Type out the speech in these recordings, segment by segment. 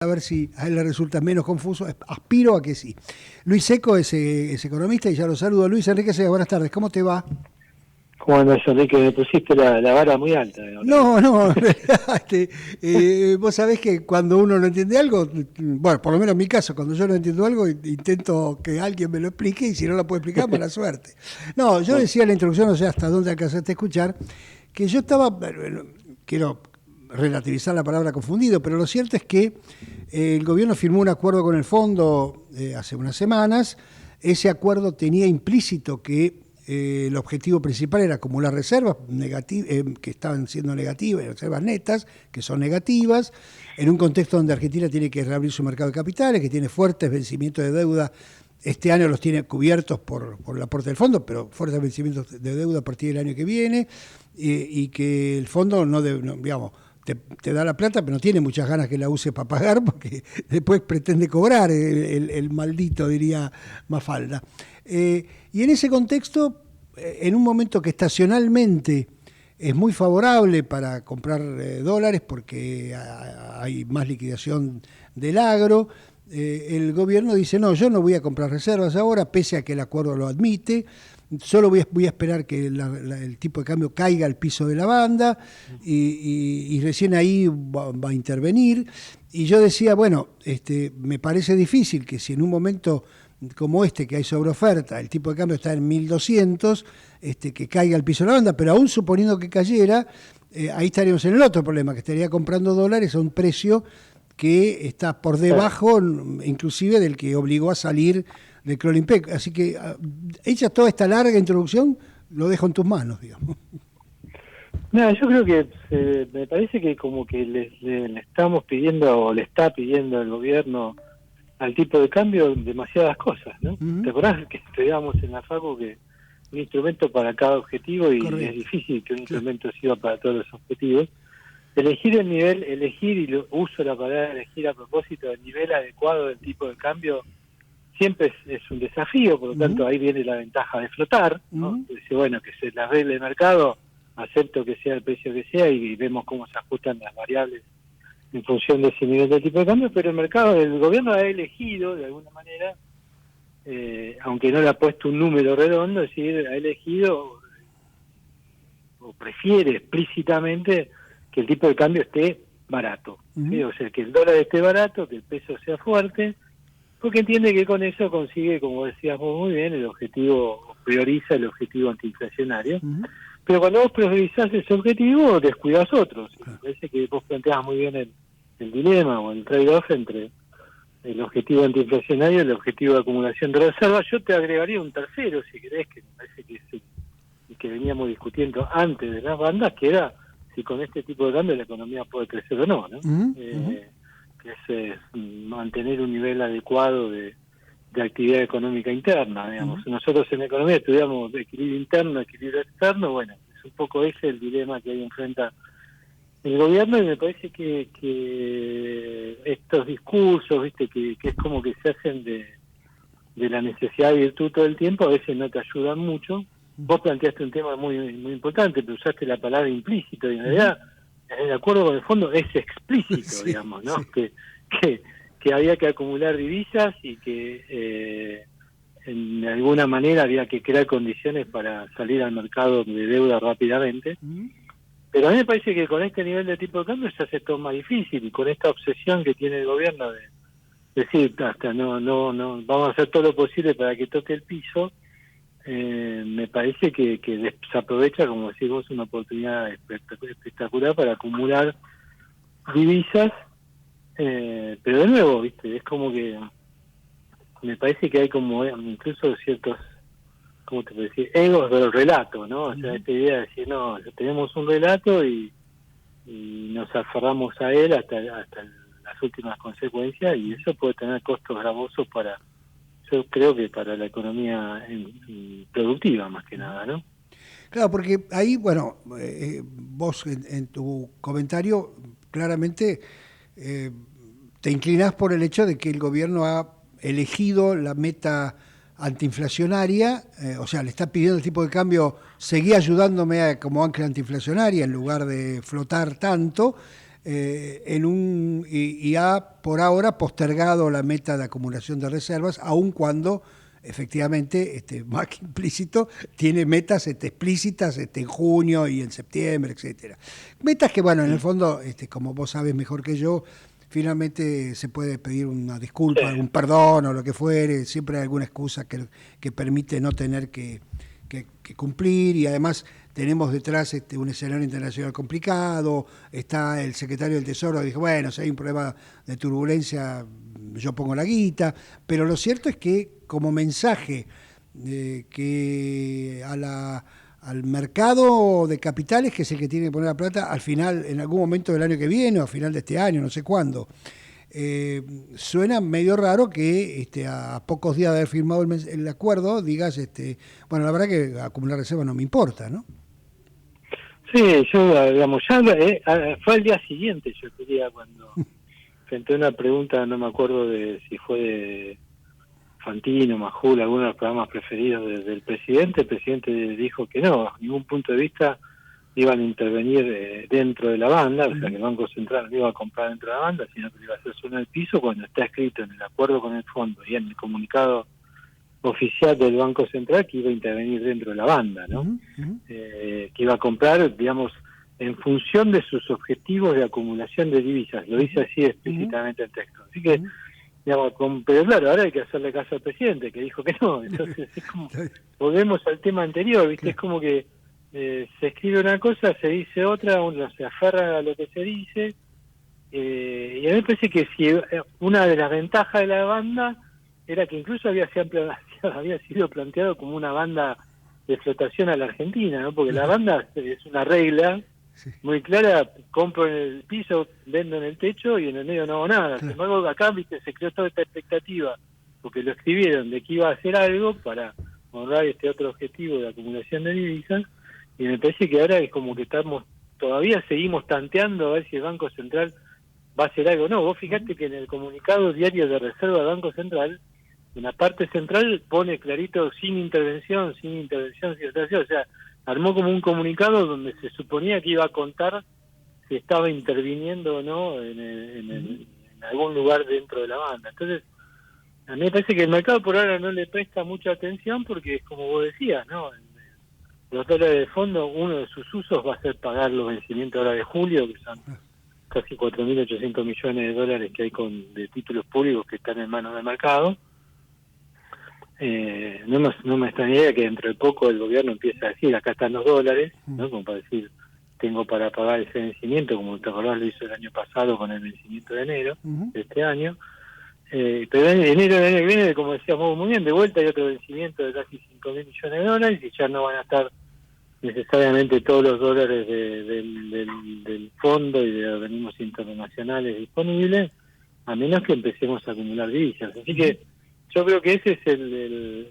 A ver si a él le resulta menos confuso. Aspiro a que sí. Luis Seco es economista y ya lo saludo. Luis Enrique Seca, buenas tardes. ¿Cómo te va? ¿Cómo andas, Enrique? Me pusiste la vara muy alta, la verdad. No, en realidad, vos sabés que cuando uno no entiende algo, bueno, por lo menos en mi caso, cuando yo no entiendo algo, intento que alguien me lo explique y si no lo puede explicar, mala suerte. No, yo Bueno, decía en la introducción, no sé hasta dónde alcanzaste a escuchar, que yo estaba, bueno, quiero relativizar la palabra confundido, pero lo cierto es que el gobierno firmó un acuerdo con el fondo hace unas semanas. Ese acuerdo tenía implícito que el objetivo principal era acumular reservas que estaban siendo negativas, reservas netas, que son negativas, en un contexto donde Argentina tiene que reabrir su mercado de capitales, que tiene fuertes vencimientos de deuda. Este año los tiene cubiertos por el aporte del fondo, pero fuertes vencimientos de deuda a partir del año que viene, y que el fondo digamos, te da la plata, pero no tiene muchas ganas que la use para pagar, porque después pretende cobrar el maldito, diría Mafalda. Y en ese contexto, en un momento que estacionalmente es muy favorable para comprar dólares, porque hay más liquidación del agro, el gobierno dice, no, yo no voy a comprar reservas ahora, pese a que el acuerdo lo admite. Solo voy a esperar que el tipo de cambio caiga al piso de la banda y recién ahí va a intervenir. Y yo decía, bueno, me parece difícil que si en un momento como que hay sobreoferta, el tipo de cambio está en 1200, que caiga al piso de la banda, pero aún suponiendo que cayera, ahí estaríamos en el otro problema, que estaría comprando dólares a un precio que está por claro. debajo inclusive del que obligó a salir de Crolimpec. Así que, hecha toda esta larga introducción, lo dejo en tus manos, digamos. No, yo creo que me parece que como que le estamos pidiendo o le está pidiendo el gobierno al tipo de cambio demasiadas cosas, ¿no? ¿Te Ujú. acordás que estudiábamos en la facu que un instrumento para cada objetivo y es Correcto. difícil que un Claro. instrumento sirva para todos los objetivos? Elegir el nivel, elegir, y uso la palabra elegir a propósito, el nivel adecuado del tipo de cambio siempre es un desafío, por lo Ujú. tanto ahí viene la ventaja de flotar, ¿no? Ujú. Dice, bueno, que se la arregle el mercado, acepto que sea el precio que sea y vemos cómo se ajustan las variables en función de ese nivel de tipo de cambio, pero el mercado, el gobierno ha elegido de alguna manera, aunque no le ha puesto un número redondo, es decir, ha elegido o prefiere explícitamente que el tipo de cambio esté barato, ¿sí? Ujú. O sea, que el dólar esté barato, que el peso sea fuerte, porque entiende que con eso consigue, como decías vos muy bien, el objetivo, prioriza el objetivo antiinflacionario. Ujú. Pero cuando vos priorizás ese objetivo, descuidas otros. Y me Claro. parece que vos planteabas muy bien el dilema o el trade-off entre el objetivo antiinflacionario y el objetivo de acumulación de reservas. Yo te agregaría un tercero, si querés, que me parece que es el que veníamos discutiendo antes de las bandas, que era si con este tipo de cambio la economía puede crecer o no, ¿no? Ujú. Ujú. Que es mantener un nivel adecuado de actividad económica interna, Ujú. digamos. Nosotros en economía estudiamos equilibrio interno, equilibrio externo, bueno, es un poco ese el dilema que ahí enfrenta el gobierno y me parece que estos discursos, viste, que es como que se hacen de la necesidad de virtud todo el tiempo, a veces no te ayudan mucho. Vos planteaste un tema muy importante, pero usaste la palabra implícito y en Ujú. realidad, de acuerdo con el fondo, es explícito, Sí, digamos, ¿no? sí. Que, que había que acumular divisas y que de alguna manera había que crear condiciones para salir al mercado de deuda rápidamente. Ujú. Pero a mí me parece que con este nivel de tipo de cambio se hace todo más difícil y con esta obsesión que tiene el gobierno de decir, hasta no, vamos a hacer todo lo posible para que toque el piso, me parece que desaprovecha, como decís vos, una oportunidad espectacular para acumular divisas, pero de nuevo, viste, es como que me parece que hay como incluso ciertos, ¿cómo te puedo decir? Egos del relato, ¿no? O sea, Ujú. esta idea de decir, no, tenemos un relato y nos aferramos a él hasta las últimas consecuencias y eso puede tener costos gravosos para, yo creo que para la economía productiva más que nada, ¿no? Claro, porque ahí, bueno, vos en tu comentario claramente eh, te inclinás por el hecho de que el gobierno ha elegido la meta antiinflacionaria, o sea, le está pidiendo el tipo de cambio, seguí ayudándome como ancla antiinflacionaria en lugar de flotar tanto, y ha por ahora postergado la meta de acumulación de reservas, aun cuando efectivamente, más que implícito, tiene metas explícitas en junio y en septiembre, etcétera. Metas que, bueno, en el fondo, como vos sabes mejor que yo, finalmente se puede pedir una disculpa, un perdón o lo que fuere, siempre hay alguna excusa que permite no tener que cumplir, y además tenemos detrás un escenario internacional complicado. Está el secretario del Tesoro, dijo, bueno, si hay un problema de turbulencia, yo pongo la guita, pero lo cierto es que como mensaje que al mercado de capitales, que es el que tiene que poner la plata, al final, en algún momento del año que viene, o al final de este año, no sé cuándo, suena medio raro que a pocos días de haber firmado el acuerdo digas, bueno, la verdad que acumular reservas no me importa, ¿no? Sí, yo, digamos, ya fue al día siguiente, yo quería, cuando frente a una pregunta, no me acuerdo de si fue de Fantino, Majul, alguno de los programas preferidos del presidente. El presidente dijo que no, a ningún punto de vista iban a intervenir dentro de la banda, o sea que el Banco Central no iba a comprar dentro de la banda, sino que iba a hacer zona del piso, cuando está escrito en el acuerdo con el fondo y en el comunicado oficial del Banco Central que iba a intervenir dentro de la banda, ¿no? Que iba a comprar, digamos, en función de sus objetivos de acumulación de divisas, lo dice así explícitamente el texto. Así que, digamos, pero claro, ahora hay que hacerle caso al presidente, que dijo que no. Entonces, es como, volvemos al tema anterior, ¿viste? Es como que se escribe una cosa, se dice otra, uno se aferra a lo que se dice, y a mí me parece que si una de las ventajas de la banda era que incluso había sido planteado como una banda de flotación a la Argentina, ¿no? Porque la banda es una regla muy clara: compro en el piso, vendo en el techo y en el medio no hago nada. Sin embargo, acá, viste, se creó toda esta expectativa, porque lo escribieron, de que iba a hacer algo para honrar este otro objetivo de acumulación de divisas, y me parece que ahora es como que todavía seguimos tanteando a ver si el Banco Central va a hacer algo. No, vos fijate que en el comunicado diario de reserva del Banco Central, en la parte central pone clarito: sin intervención, sin intervención, sin intervención. O sea, armó como un comunicado donde se suponía que iba a contar si estaba interviniendo o no en algún lugar dentro de la banda. Entonces, a mí me parece que el mercado por ahora no le presta mucha atención, porque es como vos decías, ¿no? Los dólares de fondo, uno de sus usos va a ser pagar los vencimientos ahora de julio, que son casi 4.800 millones de dólares que hay de títulos públicos que están en manos del mercado. No me extrañaría que dentro de poco el gobierno empiece a decir: acá están los dólares, ¿no? Como para decir, tengo para pagar ese vencimiento, como te acordás lo hizo el año pasado con el vencimiento de enero de este año. Pero en enero del año que viene, como decíamos muy bien, de vuelta hay otro vencimiento de casi 5.000 millones de dólares, y ya no van a estar necesariamente todos los dólares del fondo y de organismos internacionales disponibles, a menos que empecemos a acumular divisas. Así que yo creo que ese es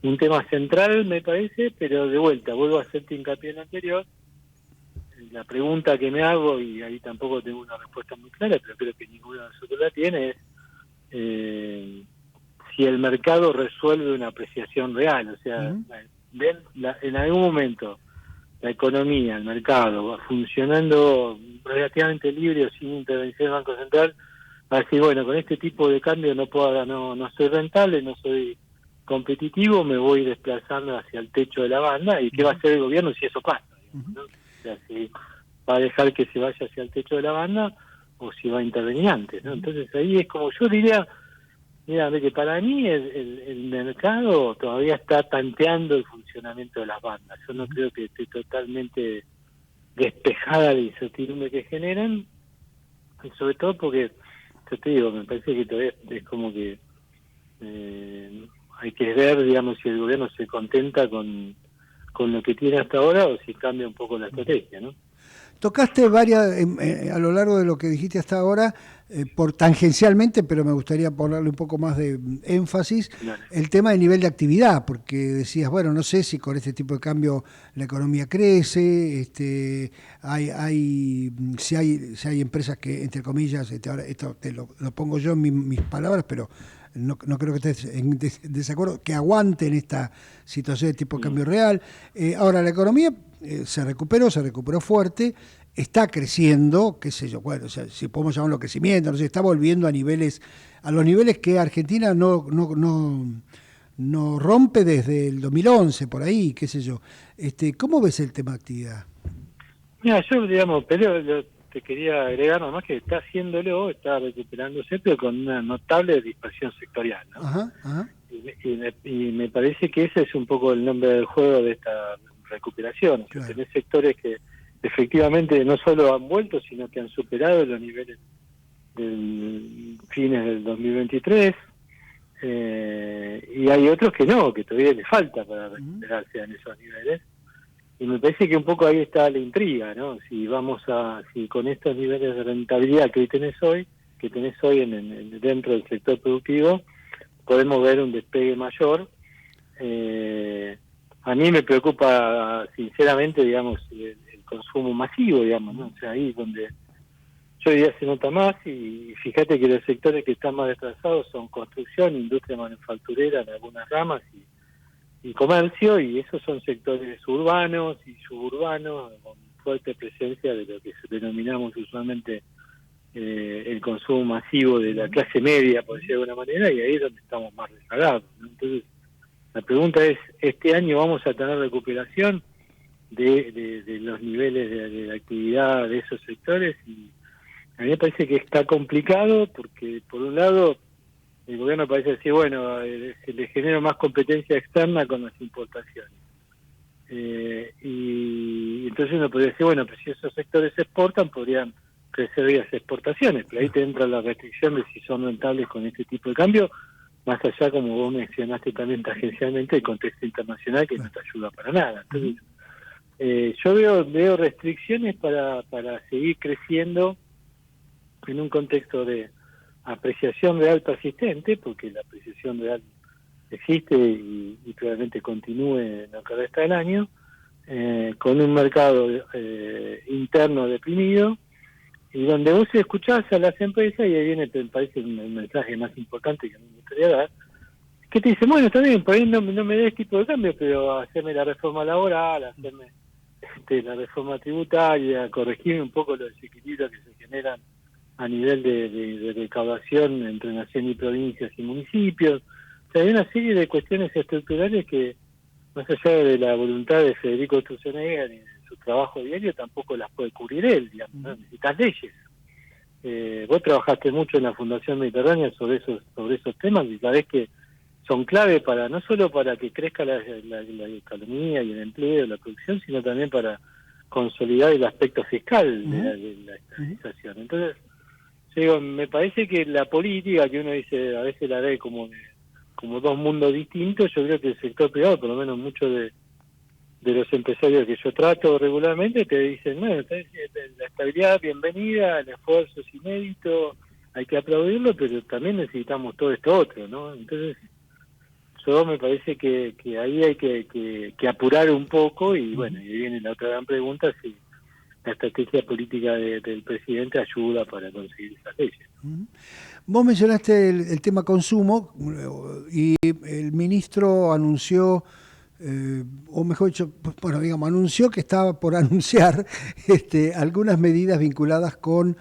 un tema central, me parece, pero de vuelta, vuelvo a hacerte hincapié en lo anterior. La pregunta que me hago, y ahí tampoco tengo una respuesta muy clara, pero creo que ninguno de nosotros la tiene, es si el mercado resuelve una apreciación real. O sea, en algún momento la economía, el mercado, va funcionando relativamente libre o sin intervención del Banco Central, va a decir: bueno, con este tipo de cambio no soy rentable, no soy competitivo, me voy desplazando hacia el techo de la banda. ¿Y qué va a hacer el gobierno si eso pasa? ¿No? O sea, si va a dejar que se vaya hacia el techo de la banda o si va a intervenir antes, ¿no? Entonces ahí es como yo diría: mira, que para mí el mercado todavía está tanteando el funcionamiento de las bandas. Yo no creo que esté totalmente despejada la incertidumbre que generan, y sobre todo porque, yo te digo, me parece que todavía es como que hay que ver, digamos, si el gobierno se contenta con lo que tiene hasta ahora o si cambia un poco la estrategia, ¿no? Tocaste varias, a lo largo de lo que dijiste hasta ahora, por tangencialmente, pero me gustaría ponerle un poco más de énfasis, el tema del nivel de actividad, porque decías, bueno, no sé si con este tipo de cambio la economía crece, si hay empresas que, entre comillas, ahora esto te lo pongo yo en mis palabras, pero no creo que estés en desacuerdo, que aguanten esta situación de tipo de cambio real. Ahora, la economía se recuperó fuerte. está creciendo, qué sé yo, bueno, o sea, si podemos llamarlo crecimiento, no sé, está volviendo a los niveles que Argentina no rompe desde el 2011, por ahí, qué sé yo. ¿Cómo ves el tema actividad? Mira, yo, digamos, pero te quería agregar nomás que está haciéndolo, está recuperándose, pero con una notable dispersión sectorial, ¿no? Ajá, ajá. Y me parece que ese es un poco el nombre del juego de esta recuperación. O sea, Claro. tenés sectores que efectivamente no solo han vuelto, sino que han superado los niveles del fines del 2023, y hay otros que no, que todavía les falta para recuperarse en esos niveles. Y me parece que un poco ahí está la intriga, ¿no? Si con estos niveles de rentabilidad que tenés hoy dentro del sector productivo, podemos ver un despegue mayor. A mí me preocupa, sinceramente, digamos, el consumo masivo, digamos, ¿no? O sea, ahí donde hoy día se nota más, y fíjate que los sectores que están más desplazados son construcción, industria manufacturera en algunas ramas y comercio, y esos son sectores urbanos y suburbanos con fuerte presencia de lo que denominamos usualmente el consumo masivo de la clase media, por decirlo de alguna manera, y ahí es donde estamos más rezagados, ¿no? Entonces, la pregunta es, ¿este año vamos a tener recuperación de los niveles de actividad de esos sectores? Y a mí me parece que está complicado porque, por un lado, el gobierno parece decir, bueno, se le genera más competencia externa con las importaciones. Y entonces uno podría decir, bueno, pero si esos sectores se exportan, podrían crecer las exportaciones, pero ahí te entra la restricción de si son rentables con este tipo de cambio, más allá, como vos mencionaste también tangencialmente, el contexto internacional que no te ayuda para nada. Entonces, yo veo restricciones para seguir creciendo en un contexto de apreciación real persistente, porque la apreciación real existe y probablemente continúe en lo que resta del año, con un mercado interno deprimido, y donde vos escuchás a las empresas, y ahí viene, me parece, el mensaje más importante que me gustaría dar, que te dicen, bueno, está bien, por ahí no me des tipo de cambio, pero hacerme la reforma laboral, hacerme la reforma tributaria, corregirme un poco los desequilibrios que se generan a nivel de recaudación entre nación y provincias y municipios. O sea, hay una serie de cuestiones estructurales que, más allá de la voluntad de Federico Sturzenegger y de su trabajo diario, tampoco las puede cubrir él, digamos, ¿no? Necesitas leyes. Vos trabajaste mucho en la Fundación Mediterránea sobre esos temas, y sabés que son clave para no solo para que crezca la economía y el empleo, la producción, sino también para consolidar el aspecto fiscal de la estabilización. Entonces, yo digo, me parece que la política, que uno dice, a veces la ve como dos mundos distintos, yo creo que el sector privado, por lo menos muchos de los empresarios que yo trato regularmente, te dicen, bueno, la estabilidad, bienvenida, el esfuerzo es inédito, hay que aplaudirlo, pero también necesitamos todo esto otro, ¿no? Entonces, yo me parece que ahí hay que apurar un poco, y bueno, y ahí viene la otra gran pregunta, si la estrategia política del presidente ayuda para conseguir esa leyes. Vos mencionaste el tema consumo, y el ministro anunció, o mejor dicho, bueno, digamos, anunció que estaba por anunciar algunas medidas vinculadas con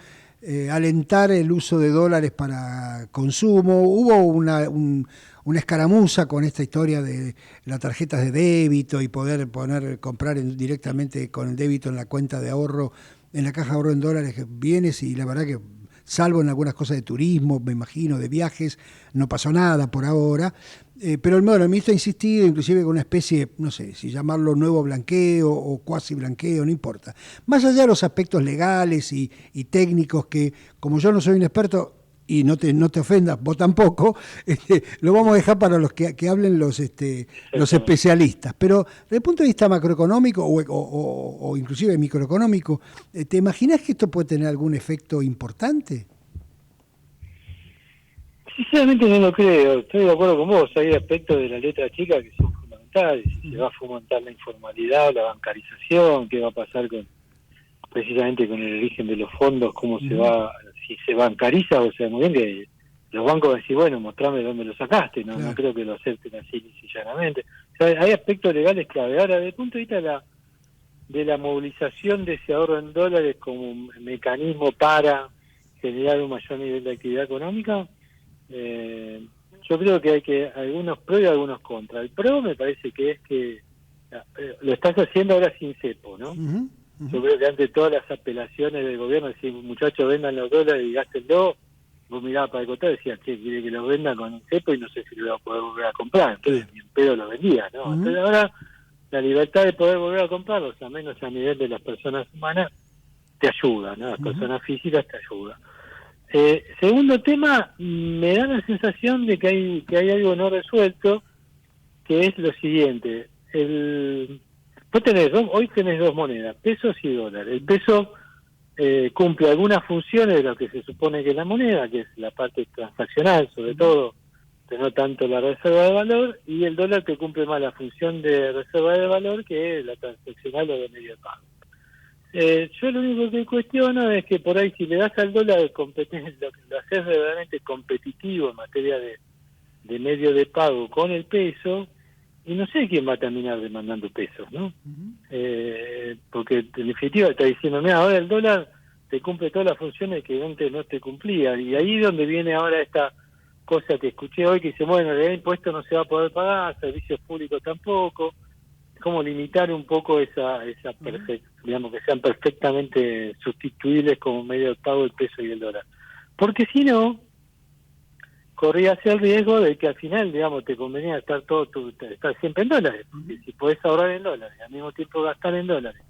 alentar el uso de dólares para consumo. Hubo una escaramuza con esta historia de las tarjetas de débito y poder comprar directamente con el débito en la cuenta de ahorro, en la caja de ahorro en dólares, bienes, y la verdad que, salvo en algunas cosas de turismo, me imagino, de viajes, no pasó nada por ahora. Pero bueno, el ministro ha insistido, inclusive con una especie, no sé si llamarlo nuevo blanqueo o cuasi blanqueo, no importa. Más allá de los aspectos legales y técnicos, que como yo no soy un experto, y no te ofendas, vos tampoco, lo vamos a dejar para los que hablen los especialistas. Pero desde el punto de vista macroeconómico o inclusive microeconómico, ¿te imaginas que esto puede tener algún efecto importante? Sinceramente no lo creo, estoy de acuerdo con vos, hay aspectos de la letra chica que son fundamentales, si se va a fomentar la informalidad, la bancarización, qué va a pasar precisamente con el origen de los fondos, cómo se va, si se bancariza, o sea, muy bien que los bancos van a decir, bueno, mostrame dónde lo sacaste, no, claro. No creo que lo acepten así llanamente. O sea, hay aspectos legales clave. Ahora, desde el punto de vista de la movilización de ese ahorro en dólares como un mecanismo para generar un mayor nivel de actividad económica, yo creo que hay que algunos pros y algunos contras. El pro me parece que es que lo estás haciendo ahora sin cepo, ¿no? Ujú, Yo ujú. creo que ante todas las apelaciones del gobierno, decir, muchachos, vendan los dólares y gástenlo, vos mirabas para el costado y decías, che, quiere que los venda con un cepo y no sé si lo voy a poder volver a comprar. Entonces, Claro. ni en pedo lo vendía, ¿no? Ujú, Entonces ahora, la libertad de poder volver a comprarlos, a menos a nivel de las personas humanas, te ayuda, ¿no? Las ujú. personas físicas te ayudan. Segundo tema, me da la sensación de que hay algo no resuelto, que es lo siguiente. Hoy tenés dos monedas, pesos y dólares. El peso cumple algunas funciones de lo que se supone que es la moneda, que es la parte transaccional, sobre todo, pero no tanto la reserva de valor, y el dólar que cumple más la función de reserva de valor, que es la transaccional o de medio de pago. Yo lo único que cuestiono es que por ahí si le das al dólar lo haces verdaderamente competitivo en materia de medio de pago con el peso, y no sé quién va a terminar demandando pesos, ¿no? Porque en definitiva está diciendo, mira, ahora el dólar te cumple todas las funciones que antes no te cumplía, y ahí es donde viene ahora esta cosa que escuché hoy, que dice, bueno, el impuesto no se va a poder pagar, servicios públicos tampoco, cómo limitar un poco digamos, que sean perfectamente sustituibles como medio de pago el peso y el dólar. Porque si no, corrías el riesgo de que al final, digamos, te convenía estar siempre en dólares, porque si podés ahorrar en dólares, al mismo tiempo gastar en dólares,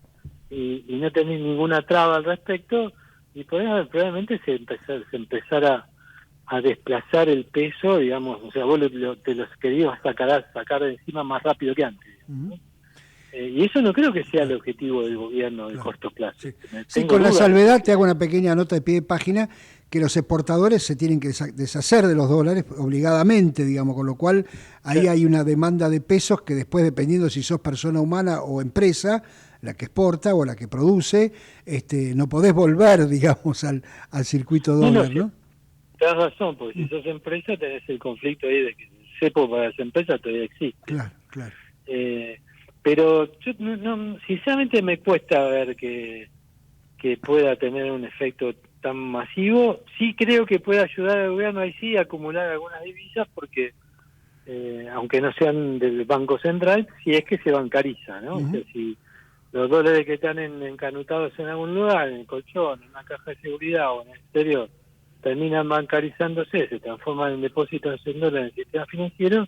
y no tenés ninguna traba al respecto, y probablemente se empezara a desplazar el peso, digamos, o sea, vos te los querías sacar de encima más rápido que antes, digamos, Ujú. ¿no? Y eso no creo que sea el Claro, objetivo del gobierno de claro. corto plazo. Sí. Sí, Tengo con la dudas de salvedad, que te hago una pequeña nota de pie de página, que los exportadores se tienen que deshacer de los dólares obligadamente, digamos, con lo cual ahí sea, hay una demanda de pesos que después, dependiendo si sos persona humana o empresa, la que exporta o la que produce, no podés volver, digamos, al circuito no, dólar, si ¿no? tenés razón, porque si sos empresa tenés el conflicto ahí de que el cepo para las empresas todavía existe. Claro, claro. Eh, pero yo sinceramente me cuesta ver que pueda tener un efecto tan masivo. Sí creo que puede ayudar al gobierno ahí sí a acumular algunas divisas porque aunque no sean del Banco Central, si es que se bancariza, ¿no? O sea, Ujú. si los dólares que están encanutados en algún lugar, en el colchón, en una caja de seguridad o en el exterior, terminan bancarizándose, se transforman en depósitos en dólares en el sistema financiero,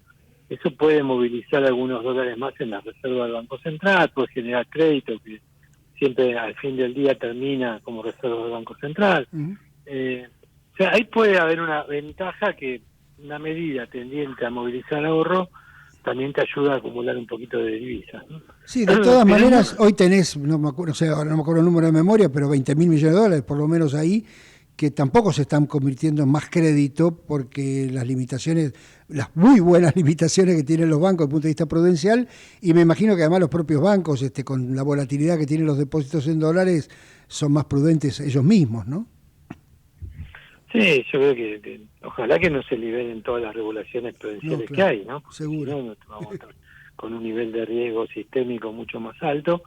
eso puede movilizar algunos dólares más en la reserva del Banco Central, puede generar crédito que siempre al fin del día termina como reserva del Banco Central. Ujú. O sea, ahí puede haber una ventaja que una medida tendiente a movilizar ahorro también te ayuda a acumular un poquito de divisas, ¿no? Sí, de todas Pero no, maneras, hoy tenés, no me acuerdo, o sea, no me acuerdo el número de memoria, pero 20.000 millones de dólares, por lo menos ahí, que tampoco se están convirtiendo en más crédito porque las limitaciones, las muy buenas limitaciones que tienen los bancos desde el punto de vista prudencial, y me imagino que además los propios bancos, con la volatilidad que tienen los depósitos en dólares, son más prudentes ellos mismos, ¿no? sí, yo creo que ojalá que no se liberen todas las regulaciones No, prudenciales que claro, hay, ¿no? Porque si seguro. no, vamos a estar con un nivel de riesgo sistémico mucho más alto.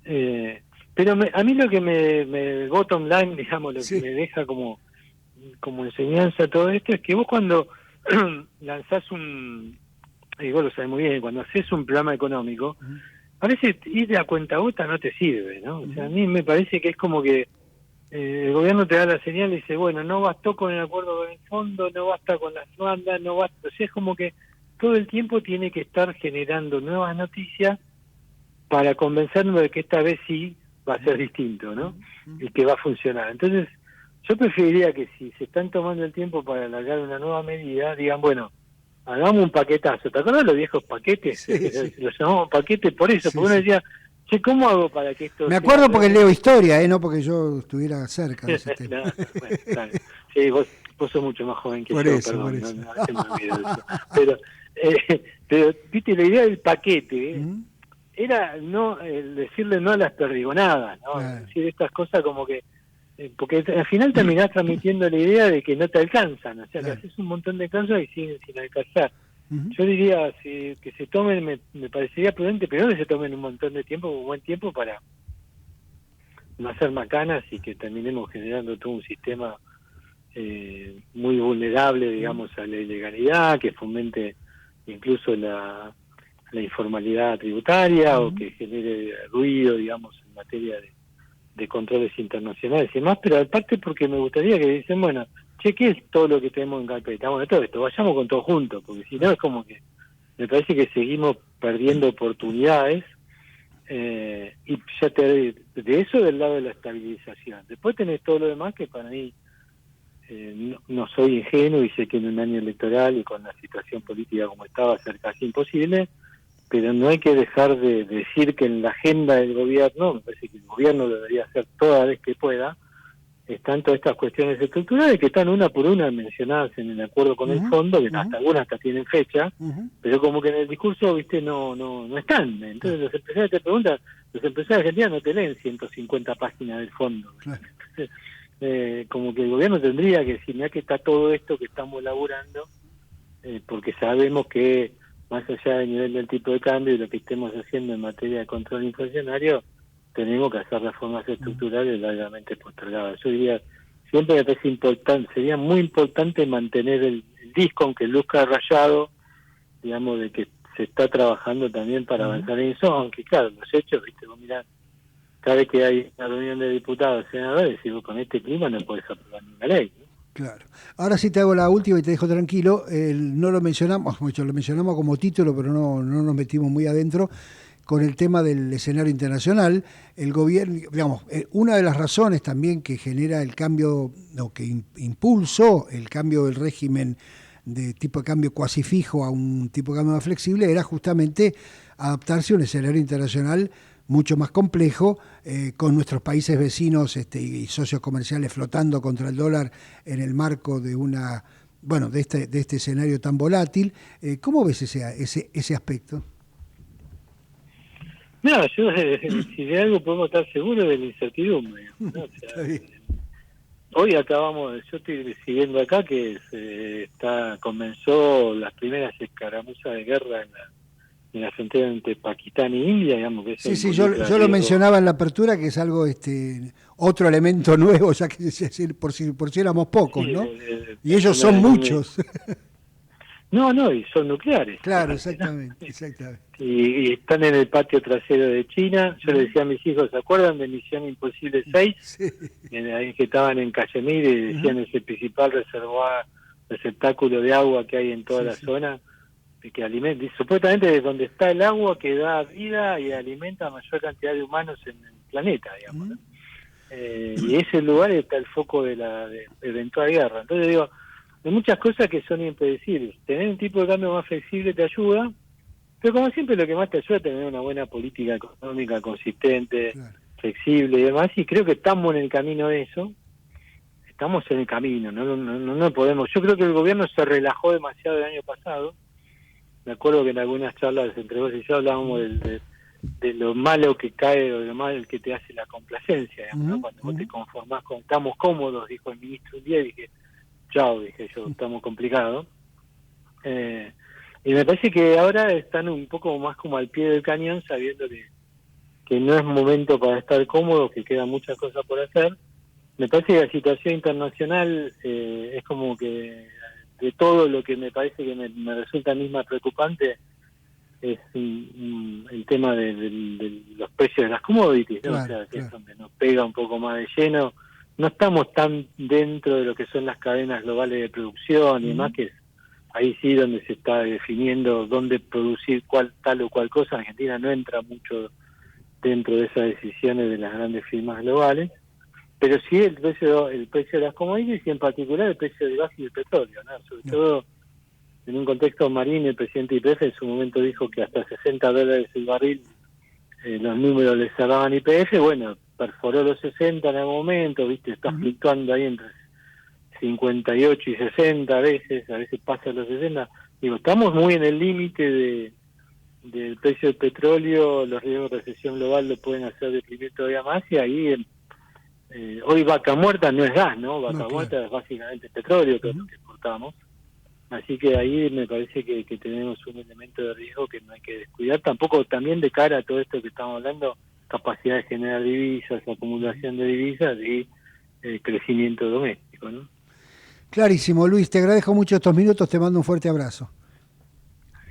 Pero a mí lo que me bottom line, digamos, lo que Sí. me deja como enseñanza todo esto es que vos cuando lanzás y vos lo sabés muy bien, cuando haces un programa económico, Ujú, a veces ir de a cuenta no te sirve, ¿no? O sea, a ujú, mí me parece que es como que el gobierno te da la señal y dice, bueno, no bastó con el acuerdo con el fondo, no basta con las bandas, no basta. O sea, es como que todo el tiempo tiene que estar generando nuevas noticias para convencernos de que esta vez sí va a ser distinto, ¿no? ujú. Y que va a funcionar. Entonces, yo preferiría que si se están tomando el tiempo para alargar una nueva medida, digan, bueno, hagamos un paquetazo. ¿Te acuerdas de los viejos paquetes? Sí, sí, Los llamamos paquetes por eso, sí, porque uno sí. decía, che, ¿cómo hago para que esto Me sea acuerdo porque leo realmente... historia, no porque yo estuviera cerca de ese tema. No, bueno, claro. Sí, vos sos mucho más joven que Por yo, eso, por perdón, eso. a veces me olvido de eso. Pero, viste, la idea del paquete Ujú. era no decirle no a las perdigonadas, ¿no? Claro, Decir estas cosas como que, porque al final terminás transmitiendo la idea de que no te alcanzan, o sea, que claro. haces un montón de cosas y siguen sin alcanzar. Ujú. Yo diría que se tomen, me parecería prudente, pero que se tomen un montón de tiempo, un buen tiempo no hacer macanas y que terminemos generando todo un sistema muy vulnerable, digamos, a la ilegalidad, que fomente incluso la informalidad tributaria o que genere ruido, digamos, en materia de controles internacionales y demás, pero aparte porque me gustaría que dicen, bueno, che, ¿qué es todo lo que tenemos en carpeta? Bueno, todo esto, vayamos con todo junto, porque si no es como que me parece que seguimos perdiendo oportunidades, y ya de eso del lado de la estabilización. Después tenés todo lo demás que para mí, no soy ingenuo y sé que en un año electoral y con la situación política como está va a ser casi imposible, pero no hay que dejar de decir que en la agenda del gobierno, me parece que el gobierno lo debería hacer toda vez que pueda, están todas estas cuestiones estructurales que están una por una mencionadas en el acuerdo con el fondo, que hasta algunas hasta tienen fecha, pero como que en el discurso, viste, no están. Entonces los empresarios te preguntan, los empresarios argentinos no te leen 150 páginas del fondo. Entonces, como que el gobierno tendría que decir, mira que está todo esto que estamos laburando, porque sabemos que más allá del nivel del tipo de cambio y lo que estemos haciendo en materia de control inflacionario, tenemos que hacer reformas estructurales largamente postergadas. Yo diría, siempre me parece importante, sería muy importante mantener el disco, aunque luzca rayado, digamos, de que se está trabajando también para avanzar en eso, aunque claro, los hechos, viste, vos mirá, cada vez que hay una reunión de diputados y senadores, decís, vos con este clima no podés aprobar ninguna ley, ¿no? Claro. Ahora sí te hago la última y te dejo tranquilo. No lo mencionamos, mucho lo mencionamos como título, pero no nos metimos muy adentro con el tema del escenario internacional. El gobierno, digamos, una de las razones también que genera el cambio, o que impulsó el cambio del régimen de tipo de cambio cuasi fijo a un tipo de cambio más flexible, era justamente adaptarse a un escenario internacional mucho más complejo, con nuestros países vecinos y socios comerciales flotando contra el dólar en el marco de de este escenario tan volátil. ¿Cómo ves ese aspecto? No, yo, si de algo podemos estar seguros de la incertidumbre, ¿no? O sea, hoy acabamos, yo estoy siguiendo acá que comenzó las primeras escaramuzas de guerra en la frontera entre Pakistán y India, digamos, que eso Sí, involucra yo lo riesgo. mencionaba en la apertura, que es algo, otro elemento nuevo, ya que por si éramos pocos, Sí, ¿no? Y ellos son muchos. No, y son nucleares. Claro, exactamente. Y están en el patio trasero de China. Yo le decía a mis hijos, ¿se acuerdan de Misión Imposible 6? Sí. Ahí que estaban en Cachemire y decían es el principal receptáculo de agua que hay en toda la zona, que alimenta, y supuestamente de donde está el agua que da vida y alimenta a mayor cantidad de humanos en el planeta, digamos, ¿no? Y ese lugar está el foco de eventual guerra. Entonces digo, hay muchas cosas que son impredecibles. Tener un tipo de cambio más flexible te ayuda, pero como siempre lo que más te ayuda es tener una buena política económica consistente, flexible y demás, y creo que estamos en el camino de eso. Estamos en el camino, no podemos. Yo creo que el gobierno se relajó demasiado el año pasado. Me acuerdo que en algunas charlas entre vos y yo hablábamos de lo malo que cae o de lo malo que te hace la complacencia, digamos, ¿no? Cuando vos te conformás con estamos cómodos, dijo el ministro un día, y dije, chao, dije yo, estamos complicados. Y me parece que ahora están un poco más como al pie del cañón, sabiendo que no es momento para estar cómodos, que quedan muchas cosas por hacer. Me parece que la situación internacional es como que de todo lo que me parece que me resulta a mí más preocupante es el tema de los precios de las commodities, ¿no? Claro, O sea, que es donde nos pega un poco más de lleno. No estamos tan dentro de lo que son las cadenas globales de producción y demás, que es ahí sí donde se está definiendo dónde producir tal o cual cosa. Argentina no entra mucho dentro de esas decisiones de las grandes firmas globales, pero sí el precio de las commodities y en particular el precio del gas y del petróleo, ¿no? Sobre todo en un contexto marino. El presidente YPF en su momento dijo que hasta $60 el barril, los números le cerraban YPF, bueno, perforó los 60 en algún momento, viste, está fluctuando ahí entre 58 y 60 a veces pasa los 60. Digo, estamos muy en el límite del precio del petróleo, los riesgos de recesión global lo pueden hacer deprimir todavía más, y ahí hoy vaca muerta no es gas, ¿no? Vaca muerta es básicamente petróleo, que es lo que exportamos. Así que ahí me parece que tenemos un elemento de riesgo que no hay que descuidar. Tampoco, también de cara a todo esto que estamos hablando, capacidad de generar divisas, acumulación de divisas y crecimiento doméstico, ¿no? Clarísimo, Luis, te agradezco mucho estos minutos, te mando un fuerte abrazo.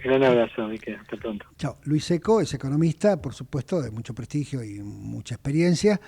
Gran abrazo, Miquel, hasta pronto. Chao. Luis Seco es economista, por supuesto, de mucho prestigio y mucha experiencia.